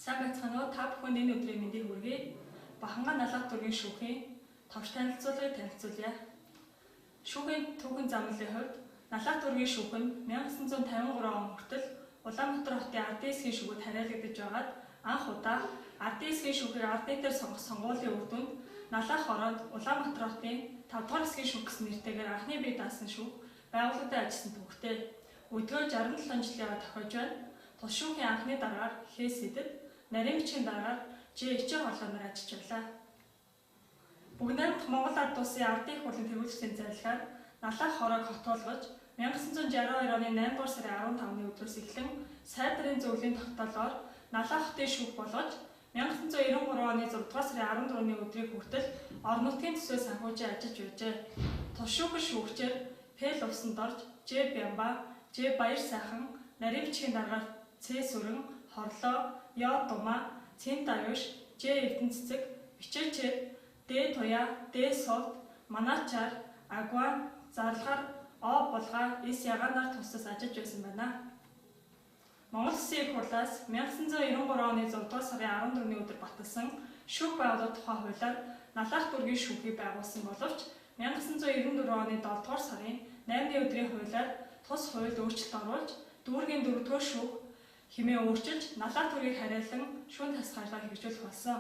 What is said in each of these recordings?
Сайн байцгаана уу? Та бүхэнд энэ өдрийн мэндийг хүргэе. Баханга налах дургийн шүүхийн товч танилцуулгыг танилцуулъя. Шүүхийн түүхэн замлалын хувьд налах дургийн шүүх нь 1953 он хүртэл Улаанбаатар хотын ардын эсгийн шүүхэд хариалагдаж байгаад анх удаа ардын эсгийн шүүхийг ард нийтээр сонгох сонгуулийн үр дүнд налах хороонд Улаанбаатар хотын 5 дугаар эсгийн шүүх гэсэн нэртэйгээр анхны бие даасан шүүх байгууллагатай ажилласан түүхтэй. Өдгөө 67 жил яваад тохиож байна. Тус шүүхийн анхны дараагаар Хээсэдэд, нарийн бичгийн дараагаар Ж.Ч. хоолойноор ажиллаж байлаа. Бүгд найрамдах Монгол Ард улсын ардын их хурлын төвлөрсөн зайлшгаар налах хороог хотуулгаж 1962 оны 8 дугаар сарын 15-ны өдрөөс эхлэн сайдрын зөвлөлийн тогтоолоор налах хотын шүүх болгож 1993 оны 6 дугаар сарын 14-ны өдрийг хүртэл орон нутгийн төсвөө санхүүжин ажиллаж байжээ. Тус шүүхэн шүүгчээр П. Лувсанд орж, Ж. Бямба, Ж. Баяр сайхан, нарийн бичгийн дараагаар Ц. Сүрэн, Хорлоо, Ё. Дума, Цэн Даюш, Ж. Эрдэнэ цэцэг, Бичээчээд, Д. Туяа, Д. Совд, Манаачаар, Агван, Зарлахаар, О. Булгаа, С. Ягаанаар тусдас ажиллаж байсан байна. Монгол Улсын их хурлаас 1993 оны 6 дугаар сарын 14-ний өдөр баталсан шүүх байгууллага тухай хуулиар налах дургийн шүүхийг байгуулсан боловч 1994 оны 7 дугаар сарын 8-ны өдрийн хуулиар тус хуульд өөрчлөлт оруулж дүүргийн 4-р шүүх хэмээн өөрчилж налах дургийг хариалан шүүн тасгалгаа хэрэгжүүлэх болсон.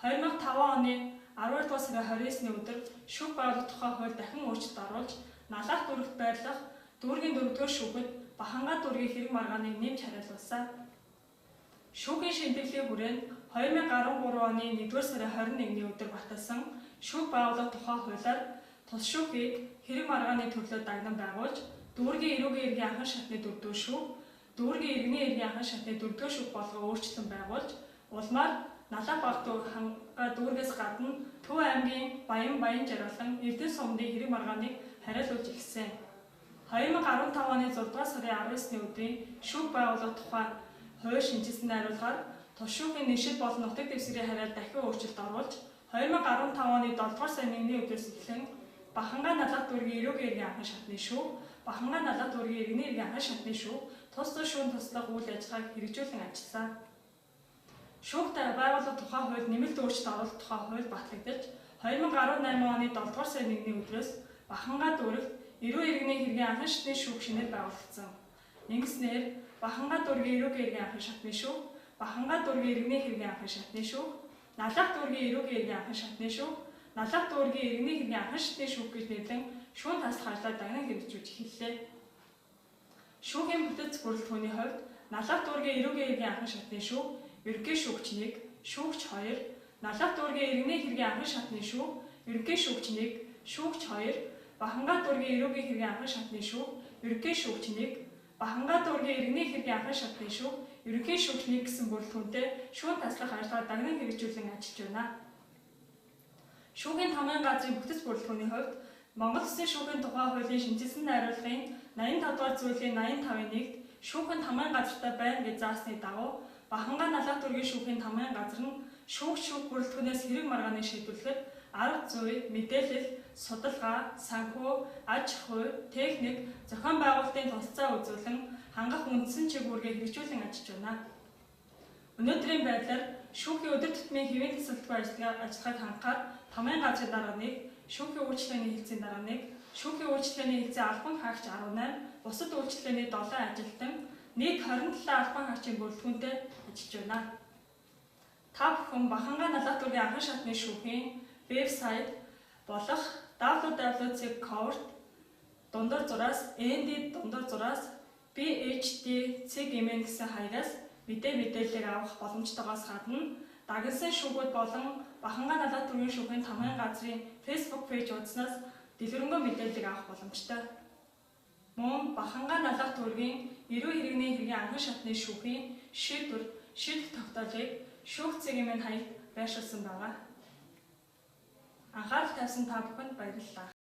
2005 оны 12 дугаар сарын 29-ны өдөр шүүх байгууллага тухай хууль дахин өөрчлөлт оруулж налах дүүрэгт байрлах дүүргийн 4-р шүүхэд Баханга дүүргийн хэрэг маргааныг нэмж хариалуулсан. Шүүхийн шийдвэрлэлийн хүрээнд 2013 оны 1-р сарын 21-ний өдөр баталсан шүүх байгууллага тухай хуулиар тус шүүхийг хэрэг маргааны төрлөөр дагнан байгуулж дүүргийн эрүүгийн иргэн анхан шатны 4-р шүүх, дүүргийн иргэний иргэн анхан шатны 4-р шүүх болгоо өөрчлөн байгуулж улмаар налах Баханга дүүргээс гадна Төв аймгийн Баян жаргалан Эрдэнэ сумдын хэрэг маргааныг хариалуулж эхэлсэн. 2015 оны 6 дугаар сарын 19-ний өдрийн шүүх байгууллага тухай хууль шинжилсэн найруулгаар тус шүүхийн нэшил болон нутаг дэвсгэрийн хариалт дахин өөрчлөлт оруулж 2015 оны 7 дугаар сарын 1-ний өдрөөс эхлэн Баханга налах дүүргийн эрүүгийн иргэн анхан шатны шүүх, Баханга налах дүүргийн иргэний иргэн анхан шатны шүүх тус шүүн туслах үйл ажиллагааг хэрэгжүүлэн ажилласан. Шүүхтэй байгууллага тухай хууль нэмэлт өөрчлөлт оруулах тухай хууль батлагдаж 2018 оны 7 дугаар сарын 1-ний өдрөөс Баханга дүүрэгт эрүү иргэний хэргийн анхан шатны шүүх шинээр байгуулагдсан. Ингэснээр Баханга дүүргийн эрүүгийн иргэн анхан шатны шүүх, Баханга дүүргийн иргэний хэргийн анхан шатны шүүх, налах дүүргийн эрүүгийн иргэн анхан шатны шүүх, налах дүүргийн иргэний хэргийн анхан шатны шүүх гэж нэрлэн шүүн таслах ажлаа дагнан хэрэгжүүлж эхэллээ. Шүүхийн бүтэц бүрэлдэхүүний хувьд налах дүүргийн эрүүгийн иргэн анхан шатны шүүх, ерөнхий шүүгч 1, шүүгч 2, налах дүүргийн иргэний хэргийн анхан шатны шүүх, ерөнхий шүүгч 1, шүүгч 2, Баханга дүүргийн эрүүгийн хэргийн анхан шатны шүүх, ерөнхий шүүгч 1, Баханга дүүргийн иргэний хэргийн анхан шатны шүүх, ерөнхий шүүгч 1 гэсэн бүрэлдэхүүнтэй шүүн таслах ажлаа дагнан хэрэгжүүлэн ажиллаж байна. Шүүхийн тамгын газрын бүтэц бүрэлдэхүүний хувьд Монгол Улсын шүүхийн тухай хуулийн шинжилсэн найруулгын 85 дугаар зүйлийн 85-ыг шүүхийн тамгын газартай байна гэж заасны дагуу Баханга налах дүүргийн шүүхийн тамгын газар нь шүүх бүрэлдэхүүнээс хэрэг маргааныг шийдвэрлэхэд арга зүй, мэдээлэл, судалгаа, санхүү, аж ахуй, техник, зохион байгуулалтын тусцаа үзүүлэн хангах үндсэн чиглэлийг хэрэгжүүлэн ажиллаж байна. Өнөөдрийн байдлаар шүүхийн өдөр тутмын хэвийн тасалбар ажиллагааг хангахаар тамгын газрын дарга 1, шүүхийн үйлчлэгээний хэлцээний дарга 1, шүүхийн үйлчлэгээний хэлцээ албан хаагч 18, бусад үйлчлэгээний 7 ажилтан, нийт 27 албан хаагчийн бүрэлдэхүүнтэй ажиллаж байна. Та бүхэн Баханга налах дүүргийн анхан шатны шүүхийн вебсайт болох www.nd.bhd.cgmail гэсэн хаяраас мэдээллийг авах боломжтойгоос гадна дагнсан шүүгүүд болон Баханга налах дүүргийн шүүхийн тамгын газрын Facebook пэйж утаснаас дэлгэрэнгүй мэдээллийг авах боломжтой. Мөн Баханга налах дүүргийн эрүү иргэний хэргийн анхан шатны шүүхийн шийдвэр тогтоолыг шүүх цэгийн хаяг байршуулсан байна. Анхаарал тавьсан та бүхэнд баярлалаа.